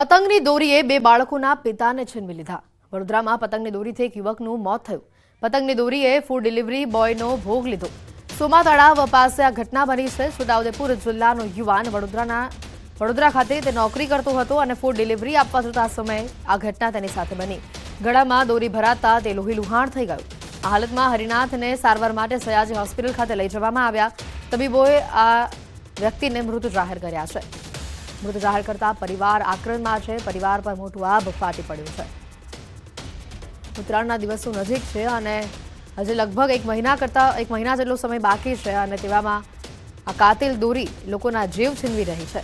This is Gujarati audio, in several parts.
પતંગની દોરીએ બે બાળકોના પિતાને છીનવી લીધા। વડોદરામાં પતંગની દોરીથી એક યુવકનું મોત થયું। પતંગની દોરીએ ફૂડ ડિલિવરી બોયનો ભોગ લીધો। સોમા તળાવ પાસે આ ઘટના બની છે। છોટાઉદેપુર જિલ્લાનો યુવાન વડોદરા ખાતે તે નોકરી કરતો હતો અને ફૂડ ડિલિવરી આપવા જતા સમયે આ ઘટના તેની સાથે બની। ગળામાં દોરી ભરાતા તે લોહીલુહાણ થઈ ગયું। આ હાલતમાં હરિનાથને સારવાર માટે સયાજી હોસ્પિટલ ખાતે લઈ જવામાં આવ્યા। તબીબોએ આ વ્યક્તિને મૃત જાહેર કર્યા છે। મૃત જાહેર કરતા પરિવાર આક્રમમાં છે। પરિવાર પર મોટું આભ ફાટી પડ્યું છે। ઉત્તરાયણના દિવસો નજીક છે અને હજી લગભગ એક મહિના જેટલો સમય બાકી છે અને તેવામાં આ કાતિલ દોરી લોકોના જીવ છીનવી રહી છે।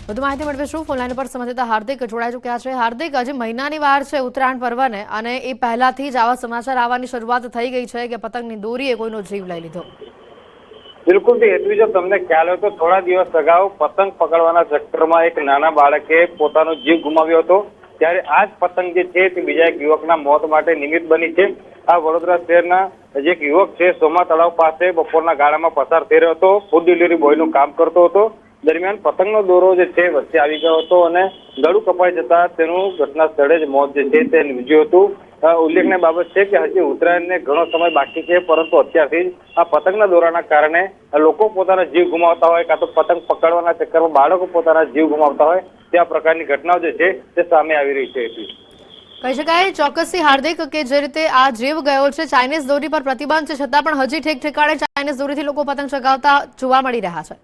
વધુ માહિતી મેળવીશું। ફોનલાઈન પર સંવાદદાતા હાર્દિક જોડાઈ ચૂક્યા છે। હાર્દિક, હજી મહિનાની વાર છે ઉત્તરાયણ પર્વને અને એ પહેલાથી જ આવા સમાચાર આવવાની શરૂઆત થઈ ગઈ છે કે પતંગની દોરીએ કોઈનો જીવ લઈ લીધો। બિલકુલ હેતવી, જો તમને ખ્યાલ હોય તો થોડા દિવસ અગાઉ પતંગ પકડવાના ચક્કરમાં એક નાના બાળકે પોતાનો જીવ ગુમાવ્યો હતો। ત્યારે આ જ પતંગ જે છે તે બીજા એક યુવકના મોત માટે નિમિત્ત બની છે। આ વડોદરા શહેરના જે એક યુવક છે સોમા તળાવ પાસે બપોરના ગાળામાં પસાર થઈ રહ્યો હતો। ફૂડ ડિલિવરી બોયનું કામ કરતો હતો। દરમિયાન પતંગનો દોરો જે છે વચ્ચે આવી ગયો હતો અને ગળું કપાઈ જતા તેનું ઘટના સ્થળે જ મોત જે છે તે નીપજ્યું હતું। ઉલ્લેખનીય બાબત છે કે હજી ઉત્તરાયણને ઘણો સમય બાકી છે, પરંતુ અત્યારથી જ આ પતંગના દોરાના કારણે લોકો પોતાના જીવ ગુમાવતા હોય, કાં તો પતંગ પકડવાના ચક્કરમાં બાળકો પોતાના જીવ ગુમાવતા હોય, તે આ પ્રકારની ઘટનાઓ જે છે તે સામે આવી રહી છે। કહી શકાય ચોક્કસથી હાર્દિક કે જે રીતે આ જીવ ગયો છે, ચાઇનીઝ દોરી પર પ્રતિબંધ છે છતાં પણ હજી ઠેક ઠેકાણે ચાઇનીઝ દોરીથી લોકો પતંગ ચગાવતા જોવા મળી રહ્યા છે।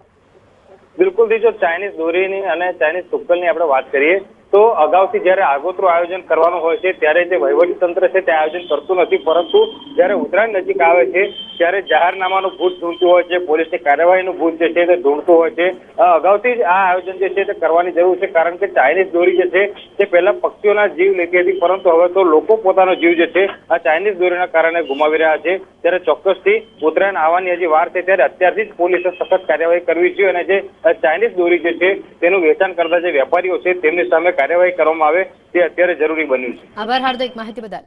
બિલકુલ, જો ચાઇનીઝ દોરીની અને ચાઇનીઝ તુક્કલની આપણે વાત કરીએ તો અગાઉથી જ્યારે આગોતરું આયોજન કરવાનું હોય છે ત્યારે જે વહીવટી તંત્ર છે તે આયોજન કરતું નથી, પરંતુ જ્યારે ઉત્તરાયણ નજીક આવે છે ત્યારે જાહેરનામાનું ભૂત ઢૂંઢતું હોય છે, પોલીસની કાર્યવાહીનું ભૂત જે છે તે ઢૂંઢતું હોય છે। અગાઉથી જ આ આયોજન જે છે તે કરવાની જરૂર છે, કારણ કે ચાઇનીઝ દોરી જે છે તે પહેલા પક્ષીઓના જીવ લેતી હતી, પરંતુ હવે તો લોકો પોતાનો જીવ જે છે આ ચાઇનીઝ દોરીના કારણે ગુમાવી રહ્યા છે। ત્યારે ચોક્કસથી ઉત્તરાયણ આવવાની હજી વાર છે, ત્યારે અત્યારથી જ પોલીસે સખત કાર્યવાહી કરવી જોઈએ અને જે ચાઇનીઝ દોરી જે છે તેનું વેચાણ કરતા જે વેપારીઓ છે તેમની સામે કાર્યવાહી કરવામાં આવે તે અત્યારે જરૂરી બન્યું છે। આભાર હાર્દિક, માહિતી બદલ।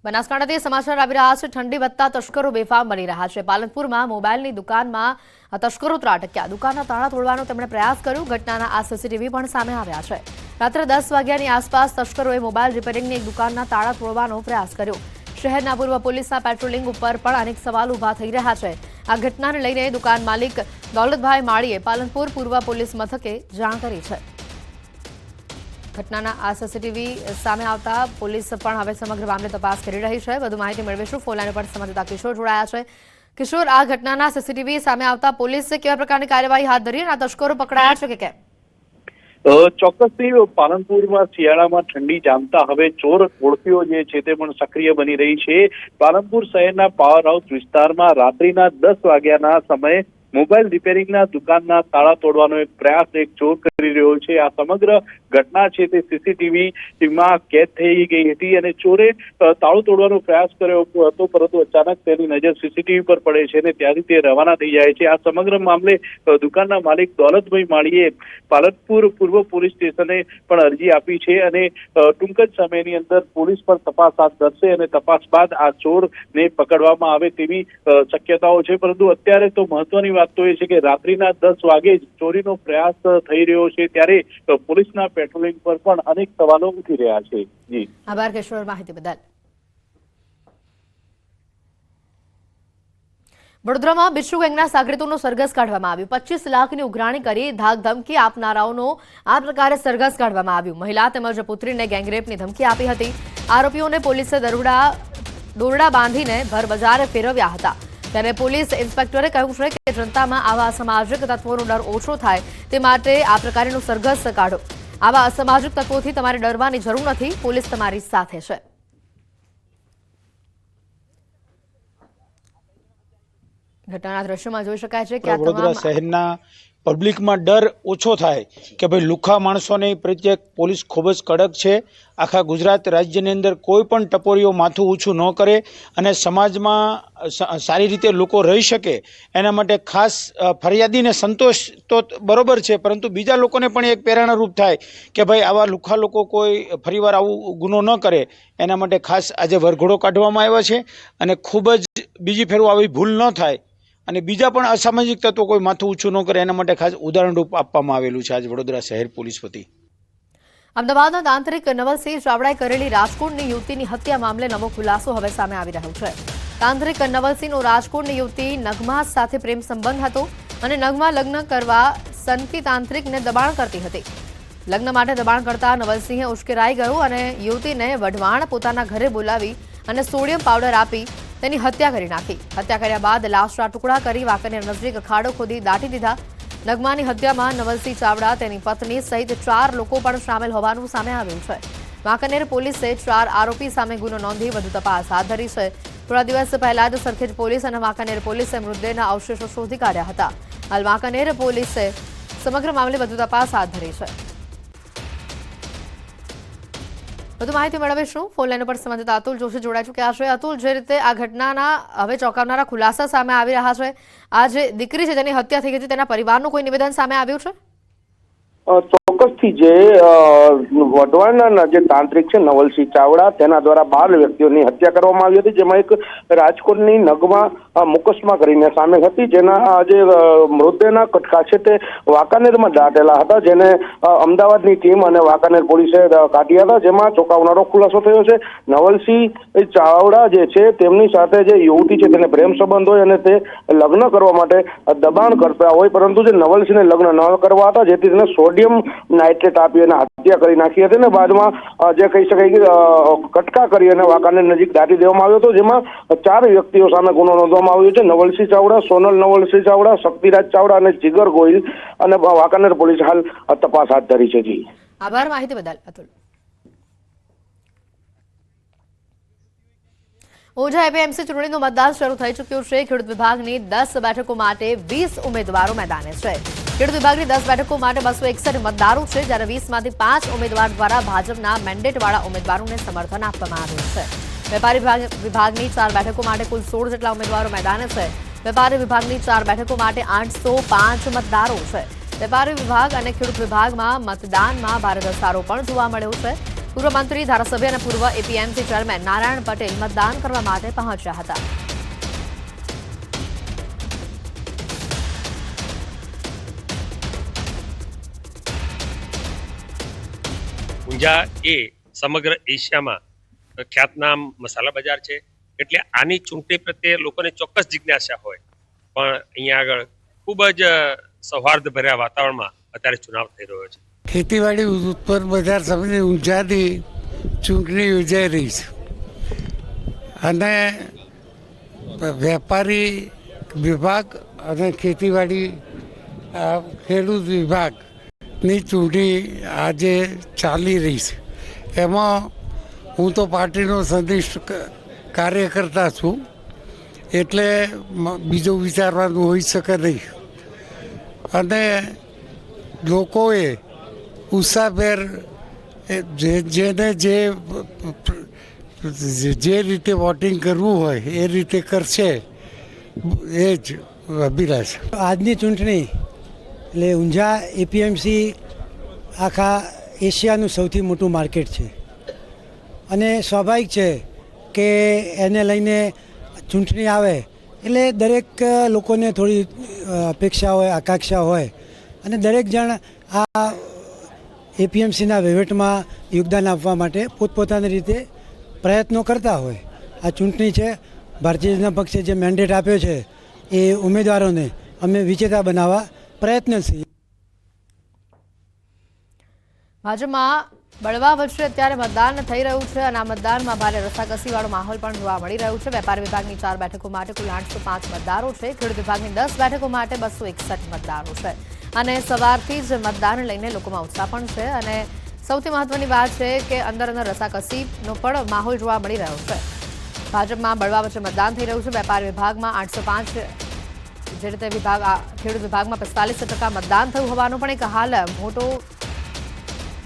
બનાસકાંઠાથી સમાચાર આવી રહ્યા છે। ઠંડી વધતા તસ્કરો બેફામ બની રહ્યા છે। પાલનપુરમાં મોબાઈલની દુકાનમાં તસ્કરો ત્રાટક્યા। દુકાનના તાળા તોડવાનો તેમણે પ્રયાસ કર્યો। ઘટનાના આ સીસીટીવી પણ સામે આવ્યા છે। રાત્રે 10 વાગ્યાની આસપાસ તસ્કરોએ મોબાઈલ રિપેરિંગની એક દુકાનના તાળા તોડવાનો પ્રયાસ કર્યો। શહેરના પૂર્વ પોલીસના પેટ્રોલિંગ ઉપર પણ અનેક સવાલો ઉભા થઈ રહ્યા છે। આ ઘટનાને લઈને દુકાન માલિક દૌલતભાઈ માળીએ પાલનપુર પૂર્વ પોલીસ મથકે જાણ કરી છે। ઘટનાના આ સીસીટીવી સામે આવતા પોલીસ પણ હવે સમગ્ર મામલે તપાસ કરી રહી છે। વધુ માહિતી મેળવીશું। ફોનલાઈન પર સંવાદદાતા કિશોર જોડાયા છે। કિશોર, આ ઘટનાના સીસીટીવી સામે આવતા પોલીસે કેવા પ્રકારની કાર્યવાહી હાથ ધરી અને આ તસ્કરો પકડાયા છે કે કેમ? ચોક્કસથી પાલનપુરમાં શિયાળામાં ઠંડી જામતા હવે ચોર ઓળખીઓ જે છે તે પણ સક્રિય બની રહી છે। પાલનપુર શહેરના પાવર હાઉસ વિસ્તારમાં રાત્રિના 10 વાગ્યાના સમયે મોબાઈલ રિપેરિંગના દુકાનના તાળા તોડવાનો એક પ્રયાસ એક ચોર કરી રહ્યો છે। આ સમગ્ર ઘટના છે તે સીસીટીવીમાં કેદ થઈ ગઈ હતી અને ચોરે તાળું તોડવાનો પ્રયાસ કર્યો હતો, પરંતુ અચાનક તેની નજર સીસીટીવી પર પડે છે અને ત્યાંથી તે રવાના થઈ જાય છે। આ સમગ્ર મામલે દુકાનના માલિક દૌલતભાઈ માળીએ પાલનપુર પૂર્વ પોલીસ સ્ટેશને પણ અરજી આપી છે અને ટૂંક જ સમયની અંદર પોલીસ પર તપાસ હાથ ધરશે અને તપાસ બાદ આ ચોરને પકડવામાં આવે તેવી શક્યતાઓ છે। પરંતુ અત્યારે તો મહત્વની વાત તો એ છે કે રાત્રિના 10 વાગે જ ચોરીનો પ્રયાસ થઈ રહ્યો છે, ત્યારે પોલીસના પેટ્રોલિંગ પર પણ અનેક સવાલો ઉઠી રહ્યા છે। જી આભાર કિશોર, માહિતી બદલ। વડોદરામાં બિચ્છુ ગેંગના સાગરીતોનું સરઘસ કાઢવામાં આવ્યું। 25 લાખની ઉઘરાણી કરી ધાક ધમકી આપનારાઓનો આ પ્રકારે સરઘસ કાઢવામાં આવ્યું। મહિલા તેમજ પુત્રીને ગેંગરેપની ધમકી આપી હતી। આરોપીઓને પોલીસે દોરડા બાંધીને ભર બજારે ફેરવ્યા હતા। ત્યારે પોલીસ ઇન્સ્પેક્ટરે કહ્યું છે કે જનતામાં આવા અસામાજિક તત્વોનો ડર ઓછો થાય તે માટે આ પ્રકારનું સરઘસ કાઢો। આવા અસામાજિક તત્વોથી તમારે ડરવાની જરૂર નથી, પોલીસ તમારી સાથે છે। ઘટનાના દ્રશ્યોમાં જોઈ શકાય છે કે વડોદરા શહેરના પબ્લિકમાં ડર ઓછો થાય કે ભાઈ લુખ્ખા માણસોની પ્રત્યે પોલીસ ખૂબ જ કડક છે. આખા ગુજરાત રાજ્યની અંદર કોઈ પણ ટપોરીઓ માથું ઊંચું ન કરે અને સમાજમાં સારી રીતે લોકો રહી શકે એના માટે ખાસ ફરિયાદીને સંતોષ તો બરોબર છે, પરંતુ બીજા લોકોને પણ એક પ્રેરણારૂપ થાય કે ભાઈ આવા લુખ્ખા લોકો કોઈ ફરીવાર આવું ગુનો ન કરે. એના માટે ખાસ આજે વરઘોડો કાઢવામાં આવ્યા છે અને ખૂબ જ બીજી ફેરો આવી ભૂલ ન થાય અને બીજા પણ અસામાજિક તત્વો કોઈ માથું ઊંચું ન કરે એના માટે ખાસ ઉદાહરણરૂપ આપવામાં આવેલું છે આજ વડોદરા શહેર પોલીસ વતી. અમદાવાદના તાંત્રિક નવલસિંહ ચાવડાએ કરેલી રાજકોટની યુવતીની હત્યા મામલે નવો ખુલાસો હવે સામે આવી રહ્યો છે. તાંત્રિક નવલસિંહનો રાજકોટની યુવતી નગમા સાથે પ્રેમ સંબંધ હતો અને નગમા લગ્ન કરવા સનકી તાંત્રિકને દબાણ કરતી હતી. લગ્ન માટે દબાણ કરતા નવલસિંહે ઉશ્કેરાઈ ગયો અને યુવતીને વઢવાણ પોતાના ઘરે બોલાવી અને સોડિયમ પાવડર આપી તેની હત્યા કરી નાખી. હત્યા કર્યા બાદ લાશના ટુકડા કરી વાંકાનેર નજીક ખાડો ખોદી દાટી દીધા. નગમાની હત્યામાં નવલસિંહ ચાવડા, તેની પત્ની સહિત 4 લોકો પણ સામેલ હોવાનું સામે આવ્યું છે. વાંકાનેર પોલીસે 4 આરોપી સામે ગુનો નોંધી વધુ તપાસ હાથ ધરી છે. થોડા દિવસ પહેલા જ સરખેજ પોલીસ અને વાંકાનેર પોલીસે મૃતદેહના અવશેષો શોધી કાઢ્યા હતા. હાલ વાંકાનેર પોલીસે સમગ્ર મામલે વધુ તપાસ હાથ ધરી છે. વધુ માહિતી મેળવીશું. ફોન લાઈન પર સંબંધિત અતુલ જોશી જોડાઈ ચૂક્યા છે. અતુલ, જે રીતે આ ઘટનાના હવે ચોંકાવનારા ખુલાસા સામે આવી રહ્યા છે, આ જે દીકરી છે તેની હત્યા થઈ ગઈ હતી, તેના પરિવારનું કોઈ નિવેદન સામે આવ્યું છે? ચોક્કસથી જે વઢવાણના જે તાંત્રિક છે નવલસિંહ ચાવડા, તેના દ્વારા 12 વ્યક્તિઓની હત્યા કરવામાં આવી હતી, જેમાં એક રાજકોટની નગમા મુકસ્મા કરીને સામેલ હતી, જેના જે મૃતદેહના કટકા છે તે વાંકાનેરમાં દાટેલા હતા, જેને અમદાવાદની ટીમ અને વાંકાનેર પોલીસે કાઢ્યા હતા, જેમાં ચોંકાવનારો ખુલાસો થયો છે. નવલસિંહ ચાવડા જે છે તેમની સાથે જે યુવતી છે તેને પ્રેમ સંબંધ હોય અને તે લગ્ન કરવા માટે દબાણ કરતા હોય, પરંતુ જે નવલસિંહને લગ્ન ન કરવા હતા, જેથી તેને સોડિયમ નાઇટ્રેટ આપી અને હત્યા કરી નાખી હતી અને બાદમાં જે કહી શકાય કે કટકા કરી અને વાંકાનેર નજીક દાટી દેવામાં આવ્યો હતો, જેમાં 4 વ્યક્તિઓ સામે ગુનો નોંધવામાં આવ્યો છે. નવલસિંહ ચાવડા, સોનલ નવલસિંહ ચાવડા, શક્તિરાજ ચાવડા અને જીગર ગોહિલ, અને વાંકાનેર પોલીસે હાલ તપાસ હાથ ધરી છે. જી, આભાર માહિતી બદલ અતુલ. ઓઝા એપીએમસી ચૂંટણીનું મતદાન શરૂ થઈ ચૂક્યું છે. ખેડૂત વિભાગની 10 બેઠકો માટે 20 ઉમેદવારો મેદાને છે. ખેડૂત વિભાગની 10 બેઠકો માટે 261 મતદારો છે, જ્યારે 20માંથી 5 ઉમેદવાર દ્વારા ભાજપના મેન્ડેટવાળા ઉમેદવારોને સમર્થન આપવામાં આવ્યું છે. વેપારી વિભાગની 4 બેઠકો માટે કુલ 16 જેટલા ઉમેદવારો મેદાને છે. વેપારી વિભાગની 4 બેઠકો માટે 805 મતદારો છે. વેપારી વિભાગ અને ખેડૂત વિભાગમાં મતદાનમાં ભારે ઘસારો પણ જોવા મળ્યો છે. પૂર્વ મંત્રી, ધારાસભ્ય અને પૂર્વ એપીએમસી ચેરમેન નારાયણ પટેલ મતદાન કરવા માટે પહોંચ્યા હતા. ઊંઝા એ સમગ્ર એશિયામાં ખ્યાતનામ મસાલા બજાર છે, એટલે આની ચૂંટણી પ્રત્યે લોકોને ચોક્કસ જિજ્ઞાસા હોય, પણ અહીંયા આગળ ખૂબ જ સૌહાર્દભર્યા વાતાવરણમાં અત્યારે ચુનાવ થઈ રહ્યો છે. ખેતીવાડી ઉત્પન્ન બજાર સમિતિ ઊંઝાની ચૂંટણી યોજાઈ રહી છે અને વેપારી વિભાગ અને ખેતીવાડી ખેડૂત વિભાગની ચૂંટણી આજે ચાલી રહી છે. એમાં હું તો પાર્ટીનો સંનિષ્ઠ કાર્યકર્તા છું, એટલે બીજું વિચારવાનું હોઈ શકે નહીં. અને લોકોએ ઉત્સાહભેર જેને જે રીતે વોટિંગ કરવું હોય એ રીતે કરશે, એ જ અભિલાષ. આજની ચૂંટણી એટલે ઊંઝા એપીએમસી આખા એશિયાનું સૌથી મોટું માર્કેટ છે અને સ્વાભાવિક છે કે એને લઈને ચૂંટણી આવે એટલે દરેક લોકોને થોડી અપેક્ષા હોય, આકાંક્ષા હોય અને દરેક જણ આ એપીએમસીના વહીવટમાં યોગદાન આપવા માટે પોતપોતાની રીતે પ્રયત્નો કરતા હોય. આ ચૂંટણી છે, ભારતીય જનતા પક્ષે જે મેન્ડેટ આપ્યો છે એ ઉમેદવારોને અમે વિજેતા બનાવવા પ્રયત્નશીલ. ભાજપમાં બળવા વચ્ચે અત્યારે મતદાન થઈ રહ્યું છે અને આ મતદાનમાં ભારે રસાકસીવાળો માહોલ પણ જોવા મળી રહ્યો છે. વેપારી વિભાગની 4 બેઠકો માટે કુલ 805 મતદારો છે. ખેડૂત વિભાગની 10 બેઠકો માટે 261 મતદારો છે અને સવારથી જ મતદાન લઈને લોકોમાં ઉત્સાહ પણ છે. અને સૌથી મહત્વની વાત છે કે અંદર રસાકસીનો પણ માહોલ જોવા મળી રહ્યો છે. ભાજપમાં બળવા વચ્ચે મતદાન થઈ રહ્યું છે. વેપારી વિભાગમાં 805 જે રીતે ખેડૂત વિભાગમાં 45% મતદાન થયું હોવાનું પણ એક હાલ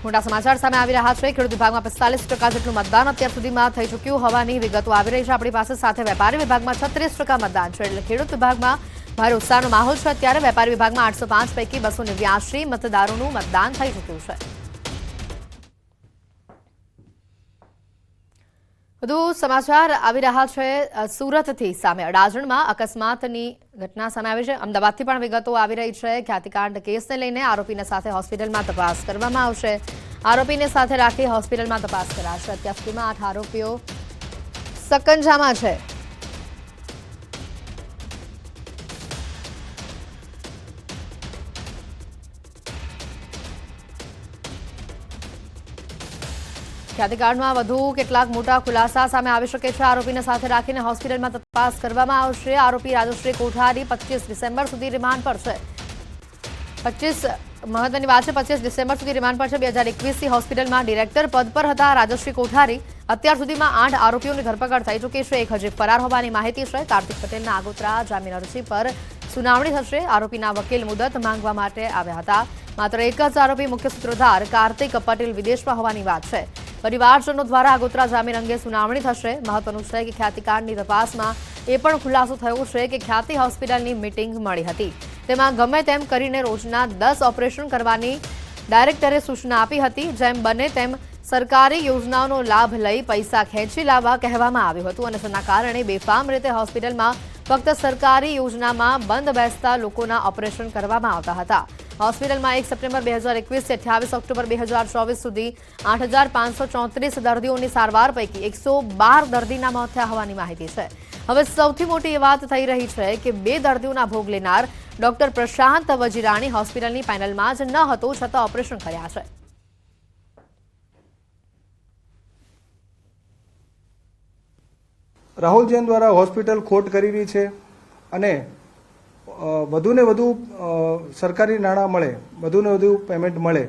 મોટા સમાચાર સામે આવી રહ્યા છે। ખેડૂત વિભાગમાં 45% જેટલું મતદાન અત્યાર સુધીમાં થઈ ચૂક્યું હોવાની વિગતો આવી રહી છે આપણી પાસે। સાથે વેપારી વિભાગમાં 36% મતદાન છે, એટલે ખેડૂત વિભાગમાં ભારે ઉત્સાહનો માહોલ છે। અત્યારે વેપારી વિભાગમાં 805 પૈકી 289 મતદારોનું મતદાન થઈ ચૂક્યું છે। વધુ સમાચાર આવી રહ્યા છે સુરતથી સામે। અડાજણમાં અકસ્માતની ઘટના સામે આવી છે। અમદાવાદથી પણ વિગતો આવી રહી છે। ખ્યાતિકાંડ કેસને લઈને આરોપીને સાથે હોસ્પિટલમાં તપાસ કરવામાં આવશે। આરોપીને સાથે રાખી હોસ્પિટલમાં તપાસ કરાશે। અત્યાર સુધીમાં 8 આરોપીઓ સકંજામાં છે। ખ્યાતિકાંડમાં વધુ કેટલાક મોટા ખુલાસા સામે આવી શકે છે। આરોપીને સાથે રાખીને હોસ્પિટલમાં તપાસ કરવામાં આવશે। આરોપી રાજશ્રી કોઠારી 25 ડિસેમ્બર સુધી રિમાન્ડ પર છે। મહત્વની વાત છે, 25 ડિસેમ્બર સુધી રિમાન્ડ પર છે। 2021થી હોસ્પિટલમાં ડિરેક્ટર પદ પર હતા રાજશ્રી કોઠારી। અત્યાર સુધીમાં 8 આરોપીઓની ધરપકડ થઈ ચૂકી છે। એક હજી ફરાર હોવાની માહિતી છે। કાર્તિક પટેલના આગોતરા જામીન અરજી પર સુનાવણી થશે। આરોપીના વકીલ મુદત માંગવા માટે આવ્યા હતા। માત્ર એક જ આરોપી મુખ્ય સૂત્રધાર કાર્તિક પટેલ વિદેશમાં હોવાની વાત છે। પરિવારજનો દ્વારા આગોતરા જામીન અંગે સુનાવણી થશે। મહત્વનું છે કે ખ્યાતિકાંડની તપાસમાં એ પણ ખુલાસો થયો છે કે ખ્યાતિ હોસ્પિટલની મીટિંગ મળી હતી। તેમાં ગમે તેમ કરીને રોજના 10 ઓપરેશન કરવાની ડાયરેક્ટરે સૂચના આપી હતી। જેમ બને તેમ સરકારી યોજનાઓનો લાભ લઈ પૈસા ખેંચી લાવવા કહેવામાં આવ્યું હતું અને તેના કારણે બેફામ રીતે હોસ્પિટલમાં ફક્ત સરકારી યોજનામાં બંધ બેસતા લોકોના ઓપરેશન કરવામાં આવતા હતા। હોસ્પિટલમાં 1 સપ્ટેમ્બર 2021 થી 28 ઓક્ટોબર 2024 સુધી 8534 દર્દીઓની સારવાર પૈકી 112 દર્દીના મોત થયા હોવાની માહિતી છે। હવે સૌથી મોટી વાત થઈ રહી છે કે 2 દર્દીઓના ભોગ લેનાર ડોક્ટર પ્રશાંત વજીરાણી હોસ્પિટલની પેનલમાં જ ન હતો, છતાં ઓપરેશન કર્યા છે। રાહુલ જૈન દ્વારા હોસ્પિટલ ખોટ કરી રહી છે અને વધુને વધુ સરકારી નાણાં મળે, વધુને વધુ પેમેન્ટ મળે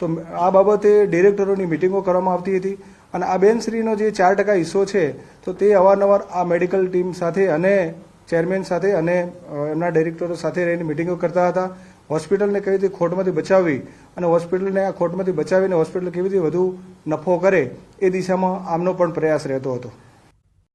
તો આ બાબતે ડિરેક્ટરોની મિટિંગો કરવામાં આવતી હતી અને આ બેનશ્રીનો જે 4% હિસ્સો છે તો તે અવારનવાર આ મેડિકલ ટીમ સાથે અને ચેરમેન સાથે અને એમના ડિરેક્ટરો સાથે રહીને મિટિંગો કરતા હતા। હોસ્પિટલને કેવી રીતે ખોટમાંથી બચાવવી અને હોસ્પિટલને આ ખોટમાંથી બચાવીને હોસ્પિટલ કેવી રીતે વધુ નફો કરે એ દિશામાં આમનો પણ પ્રયાસ રહેતો હતો।